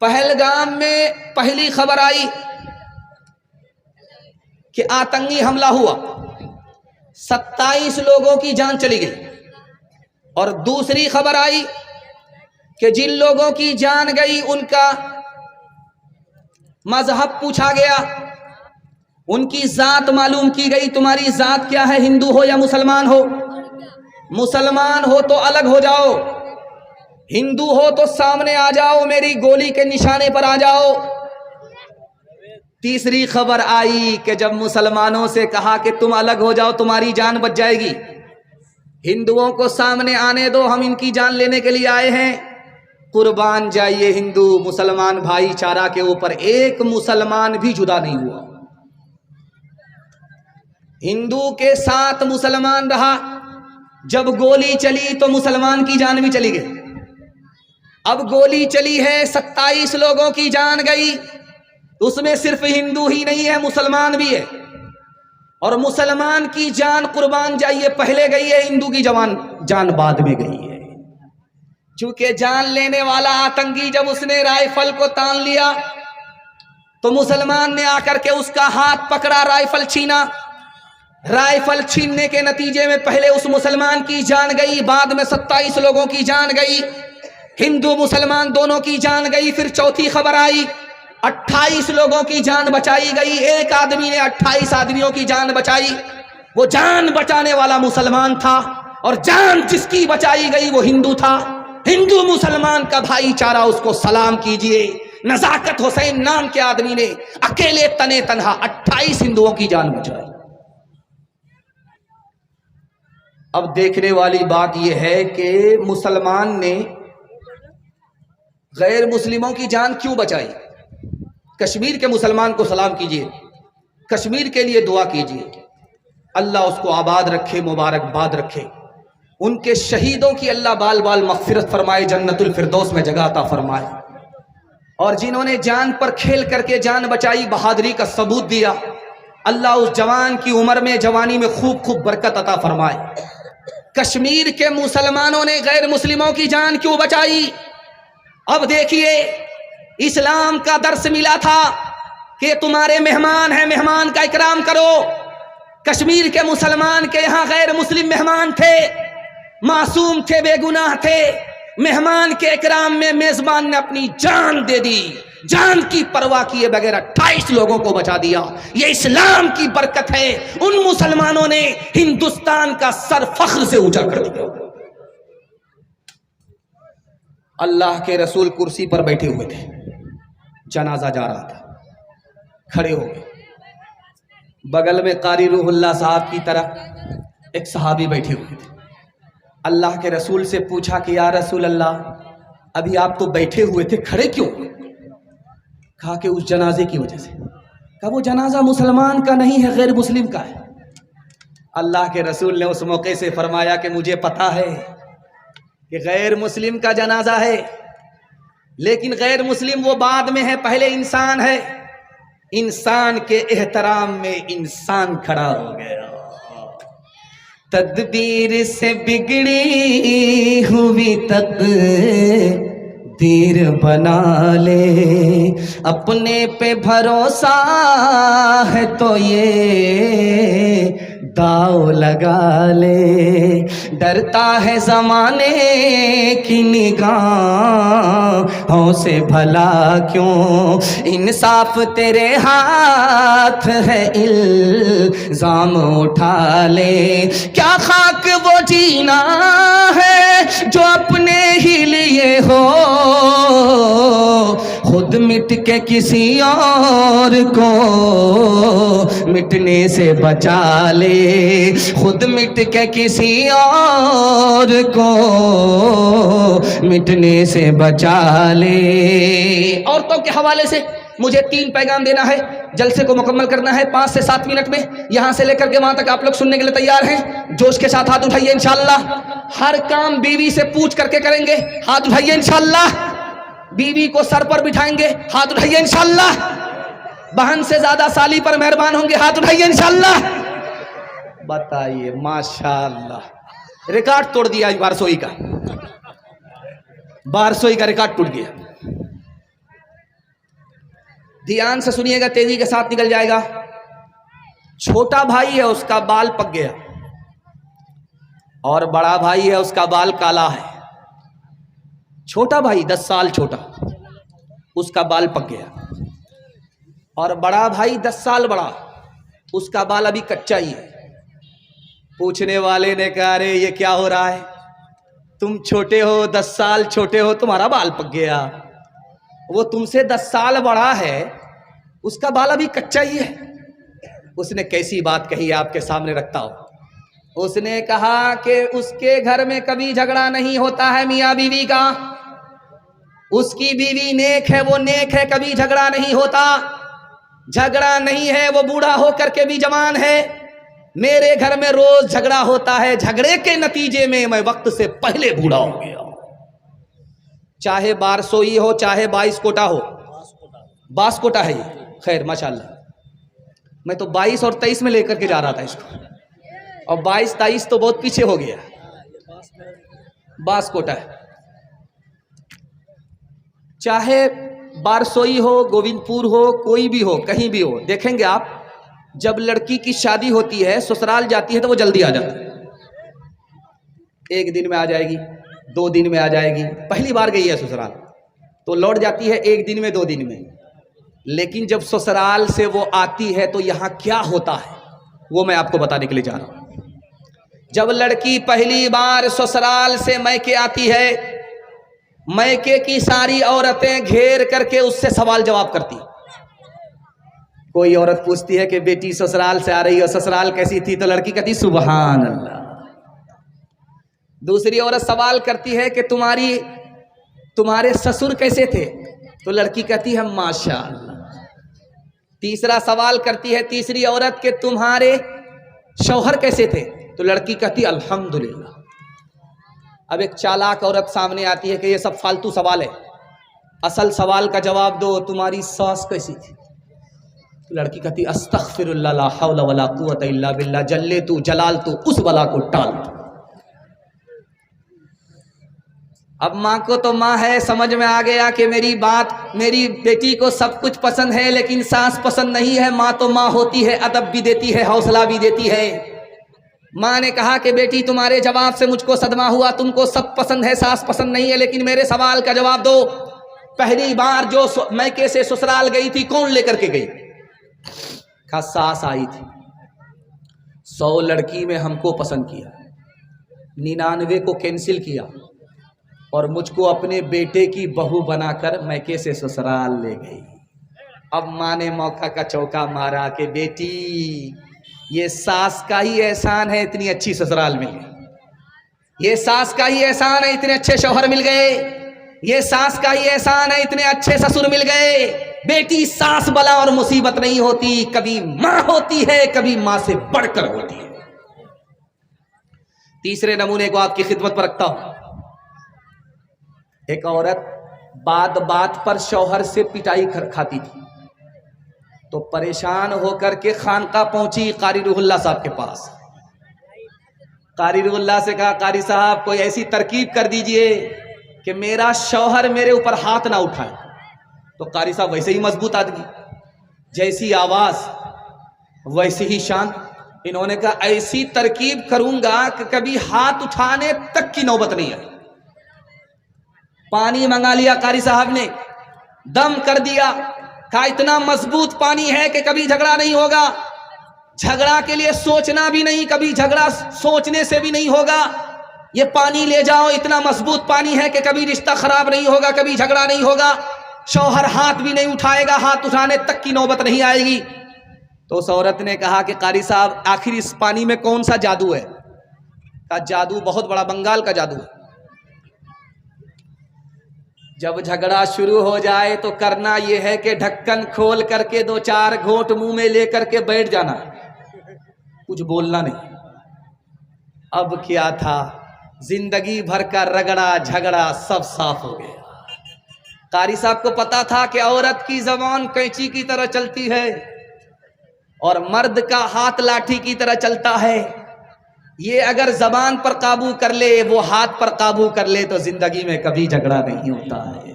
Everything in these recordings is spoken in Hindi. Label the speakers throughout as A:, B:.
A: पहलगाम में पहली खबर आई कि आतंकी हमला हुआ, 27 लोगों की जान चली गई। और दूसरी खबर आई कि जिन लोगों की जान गई उनका मजहब पूछा गया, उनकी जात मालूम की गई, तुम्हारी जात क्या है, हिंदू हो या मुसलमान हो? मुसलमान हो तो अलग हो जाओ, हिंदू हो तो सामने आ जाओ, मेरी गोली के निशाने पर आ जाओ। तीसरी खबर आई कि जब मुसलमानों से कहा कि तुम अलग हो जाओ, तुम्हारी जान बच जाएगी, हिंदुओं को सामने आने दो, हम इनकी जान लेने के लिए आए हैं, कुर्बान जाइए हिंदू मुसलमान भाईचारा के ऊपर एक मुसलमान भी जुदा नहीं हुआ। हिंदू के साथ मुसलमान रहा, जब गोली चली तो मुसलमान की जान भी चली गई। अब गोली चली है, 27 लोगों की जान गई, उसमें सिर्फ हिंदू ही नहीं है, मुसलमान भी है। और मुसलमान की जान कुर्बान जाइए पहले गई है, हिंदू की जान बाद में गई है। चूंकि जान लेने वाला आतंकी जब उसने राइफल को तान लिया तो मुसलमान ने आकर के उसका हाथ पकड़ा, राइफल छीना। राइफल छीनने के नतीजे में पहले उस मुसलमान की जान गई, बाद में 27 लोगों की जान गई, हिंदू मुसलमान दोनों की जान गई। फिर चौथी खबर आई, 28 लोगों की जान बचाई गई। एक आदमी ने 28 आदमियों की जान बचाई। वो जान बचाने वाला मुसलमान था और जान जिसकी बचाई गई वो हिंदू था। हिंदू मुसलमान का भाईचारा, उसको सलाम कीजिए। नजाकत हुसैन नाम के आदमी ने अकेले तने तनहा 28 हिंदुओं की जान बचाई। अब देखने वाली बात यह है कि मुसलमान ने गैर मुस्लिमों की जान क्यों बचाई। कश्मीर के मुसलमान को सलाम कीजिए, कश्मीर के लिए दुआ कीजिए, अल्लाह उसको आबाद रखे, मुबारकबाद रखे। उनके शहीदों की अल्लाह बाल बाल मग़फ़िरत फरमाए, जन्नतुल फिरदौस में जगह अता फरमाए। और जिन्होंने जान पर खेल करके जान बचाई, बहादुरी का सबूत दिया, अल्लाह उस जवान की उम्र में, जवानी में खूब खूब बरकत अता फरमाए। कश्मीर के मुसलमानों ने गैर मुस्लिमों की जान क्यों बचाई? अब देखिए, इस्लाम का दर्स मिला था कि तुम्हारे मेहमान हैं, मेहमान का इकराम करो। कश्मीर के मुसलमान के यहाँ गैर मुस्लिम मेहमान थे, मासूम थे, बेगुनाह थे। मेहमान के इकराम में मेजबान ने अपनी जान दे दी, जान की परवाह किए बगैर 28 लोगों को बचा दिया। ये इस्लाम की बरकत है। उन मुसलमानों ने हिंदुस्तान का सर फख्र से ऊंचा कर दिया। अल्लाह के रसूल कुर्सी पर बैठे हुए थे, जनाजा जा रहा था, खड़े हो गए। बगल में कारी रूहुल्लाह साहब की तरह एक सहाबी बैठे हुए थे। अल्लाह के रसूल से पूछा कि या रसूल अल्लाह, अभी आप तो बैठे हुए थे, खड़े क्यों? कहा कि उस जनाजे की वजह से। कहा वो जनाजा मुसलमान का नहीं है, गैर मुस्लिम का है। अल्लाह के रसूल ने उस मौके से फरमाया कि मुझे पता है कि गैर मुस्लिम का जनाजा है, लेकिन गैर मुस्लिम वो बाद में है, पहले इंसान है। इंसान के एहतराम में इंसान खड़ा हो गया। तदबीर से बिगड़ी हुई तकदीर बना ले, अपने पे भरोसा है तो ये दाव लगा ले। डरता है ज़माने की निगाहों से भला क्यों, इंसाफ तेरे हाथ है, इल्जाम उठा ले। क्या खाक वो जीना है जो अपने ही लिए हो, खुद मिट के किसी और को मिटने से बचा ले। खुद मिट के किसी और को मिटने से बचा ले। औरतों के हवाले से मुझे 3 पैगाम देना है, जलसे को मुकम्मल करना है 5 से 7 मिनट में। यहां से लेकर के वहां तक आप लोग सुनने के लिए तैयार हैं? जोश के साथ हाथ उठाइए इंशाअल्लाह। हर काम बीवी से पूछ करके करेंगे, हाथ उठाइए इंशाअल्लाह। बीवी को सर पर बिठाएंगे, हाथ उठाइए इंशाअल्लाह। बहन से ज्यादा साली पर मेहरबान होंगे, हाथ उठाइए इंशाअल्लाह। बताइए, माशाअल्लाह, रिकॉर्ड तोड़ दिया बारसोई का, बारसोई का रिकॉर्ड टूट गया। ध्यान से सुनिएगा, तेजी के साथ निकल जाएगा। छोटा भाई है, उसका बाल पक गया, और बड़ा भाई है, उसका बाल काला है। छोटा भाई 10 साल छोटा, उसका बाल पक गया, और बड़ा भाई 10 साल बड़ा, उसका बाल अभी कच्चा ही है। पूछने वाले ने कहा, अरे ये क्या हो रहा है, तुम छोटे हो, 10 साल छोटे हो, तुम्हारा बाल पक गया। वो तुमसे 10 साल बड़ा है, उसका बाल अभी कच्चा ही है। उसने कैसी बात कही, आपके सामने रखता हूं। उसने कहा कि उसके घर में कभी झगड़ा नहीं होता है मियाँ बीवी का, उसकी बीवी नेक है, वो नेक है, कभी झगड़ा नहीं होता। झगड़ा नहीं है, वो बूढ़ा होकर के भी जवान है। मेरे घर में रोज झगड़ा होता है, झगड़े के नतीजे में मैं वक्त से पहले बूढ़ा हो गया। चाहे 1200 हो, चाहे 22 कोटा हो, 22 कोटा है ये। खैर माशाल्लाह, मैं तो 22 और 23 में लेकर के जा रहा था इसको, और 22-23 तो बहुत पीछे हो गया। 22 कोटा है। चाहे 1200 हो, गोविंदपुर हो, कोई भी हो, कहीं भी हो, देखेंगे आप, जब लड़की की शादी होती है, ससुराल जाती है, तो वो जल्दी आ जाती है। 1 दिन में आ जाएगी, 2 दिन में आ जाएगी। पहली बार गई है ससुराल तो लौट जाती है 1 दिन में, 2 दिन में। लेकिन जब ससुराल से वो आती है तो यहाँ क्या होता है, वो मैं आपको बताने के लिए जा रहा हूँ। जब लड़की पहली बार ससुराल से मैके आती है, मैके की सारी औरतें घेर करके उससे सवाल जवाब करती। कोई औरत पूछती है कि बेटी ससुराल से आ रही है, ससुराल कैसी थी, तो लड़की कहती सुभान अल्लाह। दूसरी औरत सवाल करती है कि तुम्हारे ससुर कैसे थे, तो लड़की कहती है माशाअल्लाह। तीसरा सवाल करती है तीसरी औरत के तुम्हारे शौहर कैसे थे, तो लड़की कहती अल्हम्दुलिल्लाह। अब एक चालाक औरत सामने आती है कि ये सब फालतू सवाल है, असल सवाल का जवाब दो, तुम्हारी सास कैसी थी। तो लड़की कहती अस्तगफिरुल्लाह ला हौला वला कुव्वता इल्ला बिल्लाह, जल्ले तू जलाल तू, उस बला को टाल तू। अब माँ को तो माँ है, समझ में आ गया कि मेरी बेटी को सब कुछ पसंद है, लेकिन सास पसंद नहीं है। माँ तो माँ होती है, अदब भी देती है, हौसला भी देती है। माँ ने कहा कि बेटी तुम्हारे जवाब से मुझको सदमा हुआ, तुमको सब पसंद है, सास पसंद नहीं है, लेकिन मेरे सवाल का जवाब दो। पहली बार जो मैके से ससुराल गई थी, कौन लेकर के गई? कहा सास आई थी। 100 लड़की में हमको पसंद किया, 99 को कैंसिल किया, और मुझको अपने बेटे की बहू बनाकर मैके से ससुराल ले गई। अब माँ ने मौका का चौका मारा कि बेटी ये सास का ही एहसान है, इतनी अच्छी ससुराल मिल गई। ये सास का ही एहसान है, इतने अच्छे शौहर मिल गए। ये सास का ही एहसान है, इतने अच्छे ससुर मिल गए। बेटी सास बला और मुसीबत नहीं होती, कभी माँ होती है, कभी माँ से बढ़कर होती है। तीसरे नमूने को आपकी खिदमत पर रखता हूं। एक औरत बात बात पर शौहर से पिटाई खाती थी, तो परेशान होकर के खानका पहुंची कारी रूहुल्लाह साहब के पास। कारी रूहुल्लाह से कहा, कारी साहब कोई ऐसी तरकीब कर दीजिए कि मेरा शौहर मेरे ऊपर हाथ ना उठाए। तो कारी साहब वैसे ही मजबूत आदमी, जैसी आवाज वैसे ही शान। इन्होंने कहा ऐसी तरकीब करूंगा कि कभी हाथ उठाने तक की नौबत नहीं आई। पानी मंगा लिया कारी साहब ने, दम कर दिया, कहा इतना मजबूत पानी है कि कभी झगड़ा नहीं होगा। झगड़ा के लिए सोचना भी नहीं, कभी झगड़ा सोचने से भी नहीं होगा। ये पानी ले जाओ, इतना मजबूत पानी है कि कभी रिश्ता खराब नहीं होगा, कभी झगड़ा नहीं होगा। शौहर हाथ भी नहीं उठाएगा, हाथ उठाने तक की नौबत नहीं आएगी। तो उस औरत ने कहा कि कारी साहब आखिर इस पानी में कौन सा जादू है? कहा जादू बहुत बड़ा, बंगाल का जादू है। जब झगड़ा शुरू हो जाए तो करना यह है कि ढक्कन खोल करके 2-4 घोंट मुंह में लेकर के बैठ जाना, कुछ बोलना नहीं। अब क्या था, जिंदगी भर का रगड़ा झगड़ा सब साफ हो गया। कारी साहब को पता था कि औरत की जबान कैंची की तरह चलती है और मर्द का हाथ लाठी की तरह चलता है। ये अगर जबान पर काबू कर ले, वो हाथ पर काबू कर ले, तो जिंदगी में कभी झगड़ा नहीं होता है।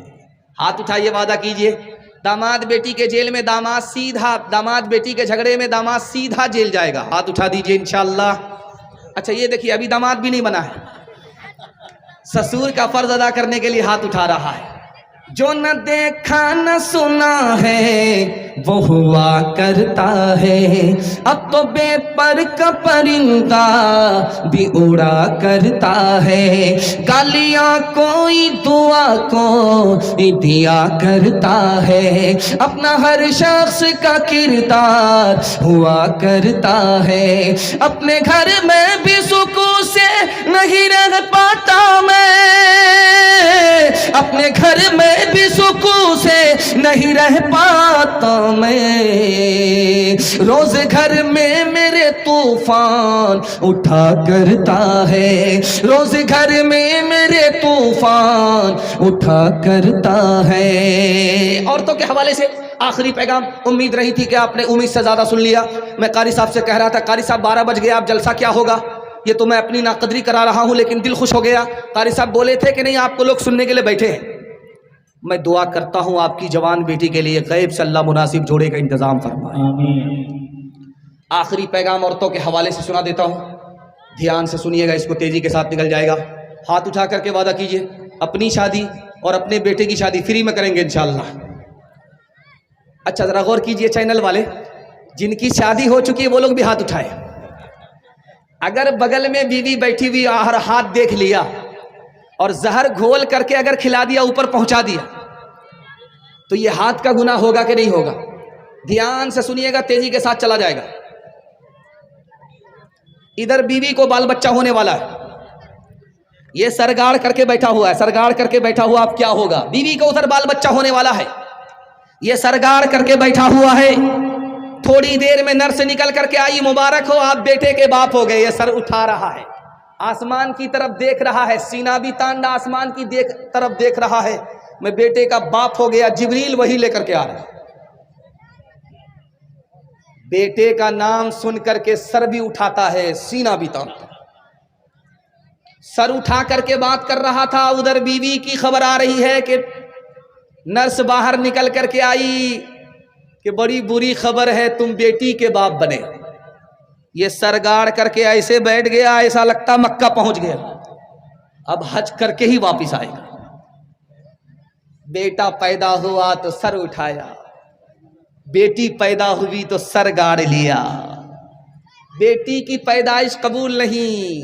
A: हाथ उठाइए, वादा कीजिए, दामाद बेटी के जेल में दामाद बेटी के झगड़े में दामाद सीधा जेल जाएगा। हाथ उठा दीजिए इंशाअल्लाह। अच्छा ये देखिए, अभी दामाद भी नहीं बना है, ससुर का फर्ज अदा करने के लिए हाथ उठा रहा है। जो न देखा न सुना है वो हुआ करता है, अब तो बेपर का परिंदा भी उड़ा करता है। गालियां कोई दुआ को दिया करता है, अपना हर शख्स का किरदार हुआ करता है। अपने घर में भी सुकून से नहीं रह पाता मैं, अपने घर में भी सुकून से नहीं रह पाता मैं। रोज घर में मेरे तूफान उठा करता है, रोज घर में मेरे तूफान उठा करता है। औरतों के हवाले से आखिरी पैगाम, उम्मीद रही थी कि आपने उम्मीद से ज़्यादा सुन लिया। मैं कारी साहब से कह रहा था, कारी साहब 12 बज गए, आप जलसा क्या होगा, ये तो मैं अपनी नाकदरी करा रहा हूँ, लेकिन दिल खुश हो गया। कारी साहब बोले थे कि नहीं आपको लोग सुनने के लिए बैठे हैं। मैं दुआ करता हूँ आपकी जवान बेटी के लिए गैब से अल्लाह मुनासिब जोड़े का इंतज़ाम फरमाए। आखिरी पैगाम औरतों के हवाले से सुना देता हूँ, ध्यान से सुनिएगा, इसको तेज़ी के साथ निकल जाएगा। हाथ उठा करके वादा कीजिए, अपनी शादी और अपने बेटे की शादी फ्री में करेंगे इंशाअल्लाह। अच्छा ज़रा गौर कीजिए चैनल वाले, जिनकी शादी हो चुकी है वो लोग भी हाथ उठाए। अगर बगल में बीवी बैठी हुई और हाथ देख लिया और जहर घोल करके अगर खिला दिया, ऊपर पहुंचा दिया, तो ये हाथ का गुनाह होगा कि नहीं होगा? ध्यान से सुनिएगा, तेजी के साथ चला जाएगा। इधर बीवी को बाल बच्चा होने वाला है, ये सरगाड़ करके बैठा हुआ है, सरगाड़ करके बैठा हुआ, अब क्या होगा? बीवी को उधर बाल बच्चा होने वाला है, ये सरगाड़ करके बैठा हुआ है। थोड़ी देर में नर से निकल करके आई, मुबारक हो आप बेटे के बाप हो गए। ये सर उठा रहा है, आसमान की तरफ देख रहा है, सीना भी तांडा आसमान की तरफ देख रहा है, मैं बेटे का बाप हो गया। जिब्रील वही लेकर के आ रहा है। बेटे का नाम सुन करके सर भी उठाता है, सीना भी तानता है। सर उठा करके बात कर रहा था, उधर बीवी की खबर आ रही है कि नर्स बाहर निकल करके आई कि बड़ी बुरी खबर है, तुम बेटी के बाप बने। ये सरगाड़ करके ऐसे बैठ गया, ऐसा लगता मक्का पहुंच गया, अब हज करके ही वापिस आएगा। बेटा पैदा हुआ तो सर उठाया, बेटी पैदा हुई तो सर गाड़ लिया। बेटी की पैदाइश कबूल नहीं,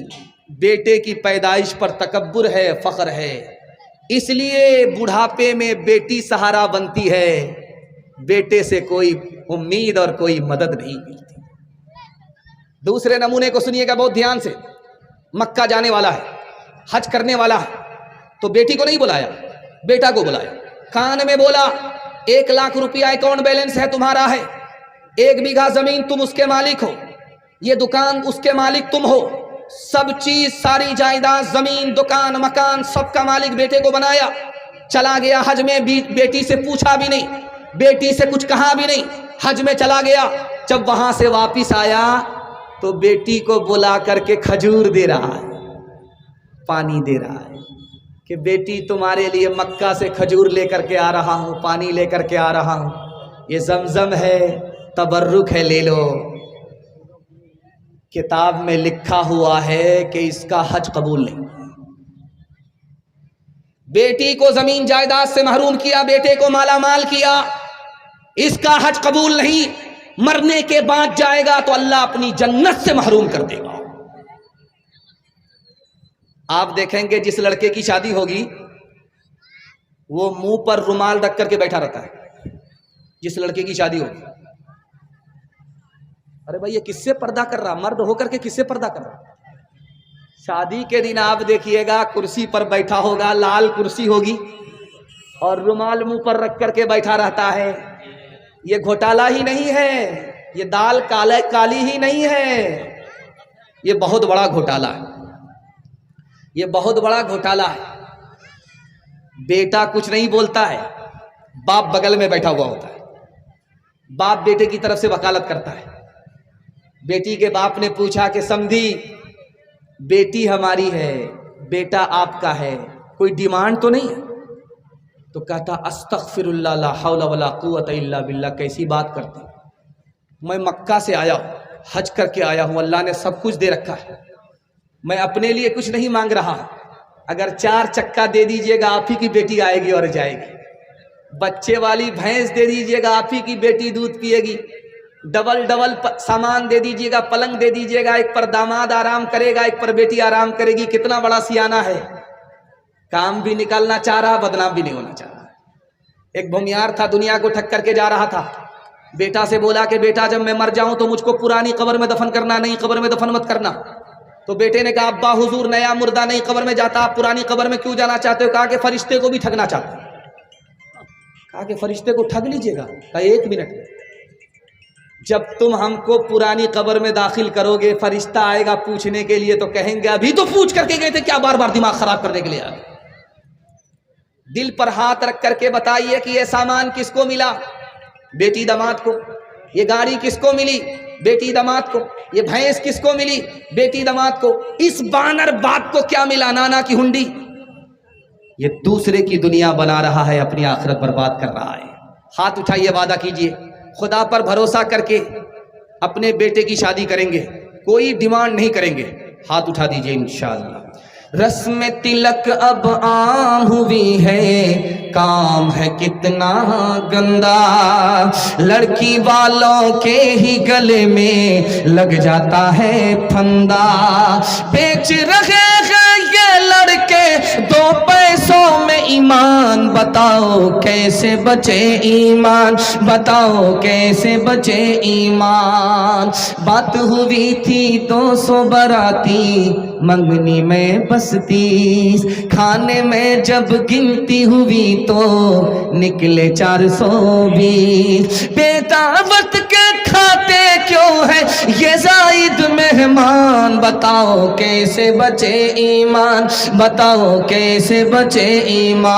A: बेटे की पैदाइश पर तकब्बुर है, फख्र है। इसलिए बुढ़ापे में बेटी सहारा बनती है, बेटे से कोई उम्मीद और कोई मदद नहीं मिलती। दूसरे नमूने को सुनिएगा बहुत ध्यान से। मक्का जाने वाला है, हज करने वाला है, तो बेटी को नहीं बुलाया, बेटा को बुलाया। कान में बोला, 1 लाख रुपया अकाउंट बैलेंस है, तुम्हारा है। 1 बीघा जमीन तुम उसके मालिक हो, ये दुकान उसके मालिक तुम हो। सब चीज, सारी जायदाद, जमीन, दुकान, मकान, सबका मालिक बेटे को बनाया। चला गया हज में, भी बेटी से पूछा भी नहीं, बेटी से कुछ कहा भी नहीं, हज में चला गया। जब वहां से वापिस आया तो बेटी को बुला करके खजूर दे रहा है, पानी दे रहा है कि बेटी तुम्हारे लिए मक्का से खजूर लेकर के आ रहा हूं, पानी लेकर के आ रहा हूं, ये जमजम है, तबर्रुक है, ले लो। किताब में लिखा हुआ है कि इसका हज कबूल नहीं। बेटी को जमीन जायदाद से महरूम किया, बेटे को मालामाल किया, इसका हज कबूल नहीं। मरने के बाद जाएगा तो अल्लाह अपनी जन्नत से महरूम कर देगा। आप देखेंगे जिस लड़के की शादी होगी वो मुंह पर रुमाल रख करके बैठा रहता है। जिस लड़के की शादी होगी, अरे भाई ये किससे पर्दा कर रहा, मर्द होकर के किससे पर्दा कर रहा? शादी के दिन आप देखिएगा कुर्सी पर बैठा होगा, लाल कुर्सी होगी और रुमाल मुंह पर रख करके बैठा रहता है। ये घोटाला ही नहीं है, ये दाल काली ही नहीं है, ये बहुत बड़ा घोटाला है, ये बहुत बड़ा घोटाला है। बेटा कुछ नहीं बोलता है, बाप बगल में बैठा हुआ होता है, बाप बेटे की तरफ से वकालत करता है। बेटी के बाप ने पूछा कि समधी, बेटी हमारी है, बेटा आपका है, कोई डिमांड तो नहीं है? तो कहता अस्तगफिरुल्लाह ला हौला वला कुव्वता इल्ला बिल्लाह। कैसी बात करते, मैं मक्का से आया हूँ, हज करके आया हूँ, अल्लाह ने सब कुछ दे रखा है, मैं अपने लिए कुछ नहीं मांग रहा। अगर 4 चक्का दे दीजिएगा आप ही की बेटी आएगी और जाएगी, बच्चे वाली भैंस दे दीजिएगा आप ही की बेटी दूध पिएगी, डबल सामान दे दीजिएगा, पलंग दे दीजिएगा, एक पर दामाद आराम करेगा, एक पर बेटी आराम करेगी। कितना बड़ा सियाना है, काम भी निकालना चाह रहा, बदनाम भी नहीं होना चाह रहा। एक भूमियार था, दुनिया को ठक करके जा रहा था, बेटा से बोला कि बेटा जब मैं मर जाऊं तो मुझको पुरानी कब्र में दफन करना, नहीं कब्र में दफन मत करना। तो बेटे ने कहा अब्बा हुजूर नया मुर्दा नहीं कब्र में जाता, आप पुरानी कब्र में क्यों जाना चाहते हो? कहा कि फरिश्ते को भी ठगना चाहते हो। कहा कि फरिश्ते को ठग लीजिएगा। कहा 1 मिनट, जब तुम हमको पुरानी कब्र में दाखिल करोगे, फरिश्ता आएगा पूछने के लिए तो कहेंगे अभी तो पूछ करके गए थे, क्या बार बार दिमाग खराब करने के लिए आ गए? दिल पर हाथ रख करके बताइए कि ये सामान किसको मिला? बेटी दामाद को। ये गाड़ी किसको मिली? बेटी दामाद को। ये भैंस किसको मिली? बेटी दामाद को। इस बानर बाप को क्या मिला? नाना की हुंडी। ये दूसरे की दुनिया बना रहा है, अपनी आखिरत बर्बाद कर रहा है। हाथ उठाइए, वादा कीजिए, खुदा पर भरोसा करके अपने बेटे की शादी करेंगे, कोई डिमांड नहीं करेंगे। हाथ उठा दीजिए इंशाअल्लाह। रस्म तिलक अब आम हुई है, काम है कितना गंदा, लड़की वालों के ही गले में लग जाता है फंदा। बेच रहे हैं ये लड़के 2 पैसों में ईमान, बताओ कैसे बचे ईमान, बताओ कैसे बचे ईमान। बात हुई थी 200 बाराती, मंगनी में बस 30, खाने में जब गिनती हुई तो निकले 420। बेदावत के खाते क्यों है ये जायद मेहमान, बताओ कैसे बचे ईमान, बताओ कैसे बचे ईमान।